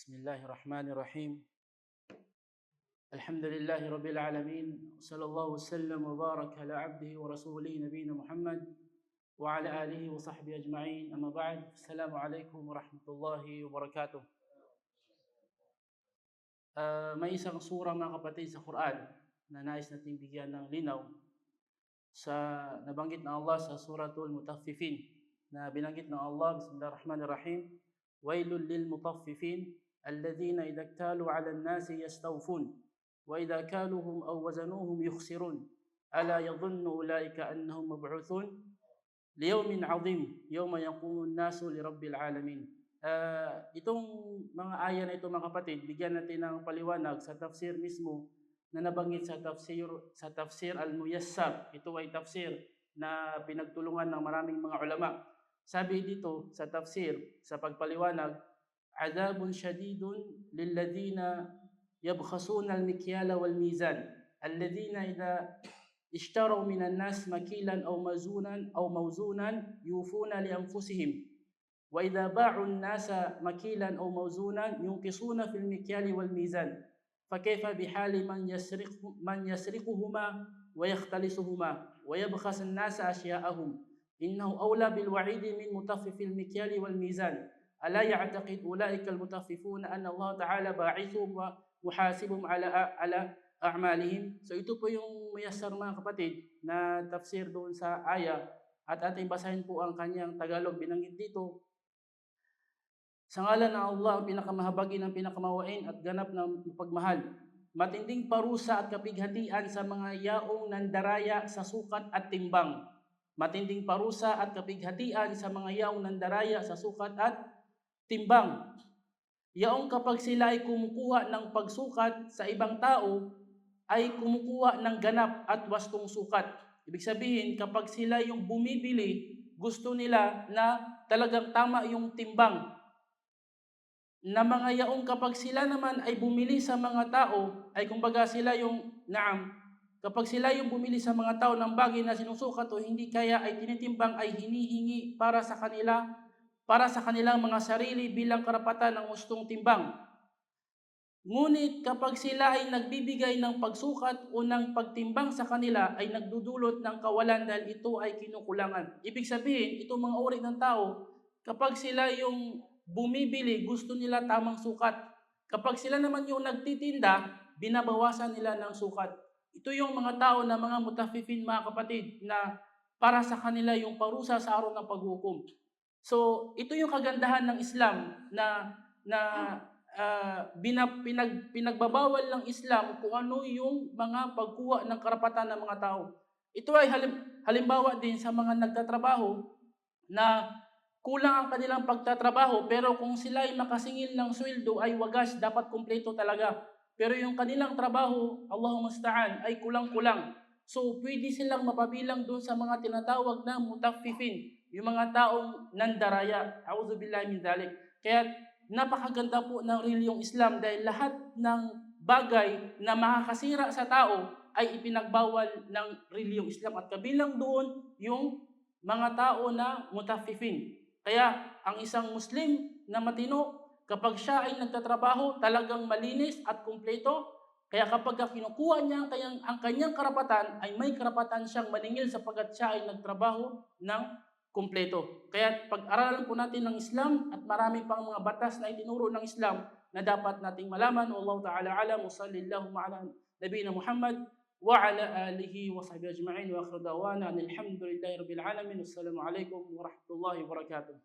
بسم الله الرحمن الرحيم. الحمد لله رب العالمين، صلى الله وسلم وبارك على عبده ورسوله نبينا محمد وعلى آله وصحبه أجمعين. أما بعد، السلام عليكم ورحمة الله وبركاته. May isang sura mga kapatid sa Quran na nais nating bigyan ng linaw sa nabanggit ng Allah sa suratul Mutaffifin, na binanggit ng Allah, Bismillahirrahmanirrahim, Wailul lil mutaffifin alladhina idha iktalu 'ala an-nasi yastawfun wa idha kaluhum aw wazanuhum yukhsirun ala yadhunnu ulaika annahum mab'uthun liyawmin 'azim yawma yaqumu an-nasu lirabbil 'alamin. Itong mga aya na ito mga kapatid, bigyan natin ng paliwanag sa tafsir mismo na nabanggit sa tafsir al-Muyassar. Ito ay tafsir na pinagtulungan ng maraming mga ulama. Sabi dito sa tafsir, sa pagpaliwanag, adabun shadidun lilladhina yabkhasuna al-mikyala wal mizan alladhina idha ishtaraw minan nas makilan aw mawzunan yufuna li anfusihim wa idha ba'u an-nasa makilan aw mawzunan yunqisuna fil mikyali wal mizan fakayfa bihali man yasriquhuma wa yakhtalisuhuma wa yabkhas an-nasa asya'ahum innahu awla bil wa'idi min mutaffifil mikyali wal mizan ala ya'taqid ulaika al mutaffifuna anna Allah ta'ala ba'ithuhum wa muhasibuhum ala a'malihim. So ito po yung Muyassar mga kapatid na tafsir doon sa aya, at ating basahin po ang kanyang Tagalog. Binanggit dito, sa ngalan ng Allah, ang pinakamahabagin ng pinakamawain at ganap ng pagmahal, matinding parusa at kapighatian sa mga yaong nandaraya sa sukat at timbang. Matinding parusa at kapighatian sa mga yaong nandaraya sa sukat at timbang. Yaong kapag sila ay kumukuha ng pagsukat sa ibang tao, ay kumukuha ng ganap at wastong sukat. Ibig sabihin, kapag sila yung bumibili, gusto nila na talagang tama yung timbang. Na mga yaong kapag sila naman ay bumili sa mga tao, ay kumbaga sila yung kapag sila yung bumili sa mga tao ng bagay na sinusukat o hindi kaya ay tinitimbang, ay hinihingi para sa kanilang mga sarili bilang karapatan ng hustong timbang. Ngunit kapag sila ay nagbibigay ng pagsukat o ng pagtimbang sa kanila, ay nagdudulot ng kawalan dahil ito ay kinukulangan. Ibig sabihin, itong mga uri ng tao, kapag sila yung bumibili, gusto nila tamang sukat. Kapag sila naman yung nagtitinda, binabawasan nila ng sukat. Ito yung mga tao na mga mutaffifin mga kapatid, na para sa kanila yung parusa sa araw ng paghukom. So, ito yung kagandahan ng Islam na pinagbabawal ng Islam kung ano yung mga pagkuha ng karapatan ng mga tao. Ito ay halimbawa din sa mga nagtatrabaho na kulang ang kanilang pagtatrabaho, pero kung sila ay makasingil ng sweldo ay wagas, dapat kumpleto talaga. Pero yung kanilang trabaho, Allahumma musta'an, ay kulang-kulang. So, pwede silang mapabilang doon sa mga tinatawag na mutaffifin, yung mga taong nandaraya. A'udzubillahi min dhalik. Kaya napakaganda po ng reliyong Islam dahil lahat ng bagay na makakasira sa tao ay ipinagbawal ng reliyong Islam, at kabilang doon yung mga tao na mutaffifin. Kaya ang isang Muslim na matino, kapag siya ay nagtatrabaho, talagang malinis at kumpleto. Kaya kapag kinukuha niya ang kanyang karapatan, ay may karapatan siyang maningil sapagkat siya ay nagtrabaho ng kumpleto. Kaya pag-aralan po natin ng Islam, at marami pang mga batas na itinuro ng Islam na dapat nating malaman. Wallahu ta'ala alam, wa sallallahu ala nabiyina Muhammad wa ala alihi wa sahbihi ajma'in, wa akhiru da'wana alhamdulillahi rabbil alamin. Wassalamu alaikum wa rahmatullahi wa barakatuh.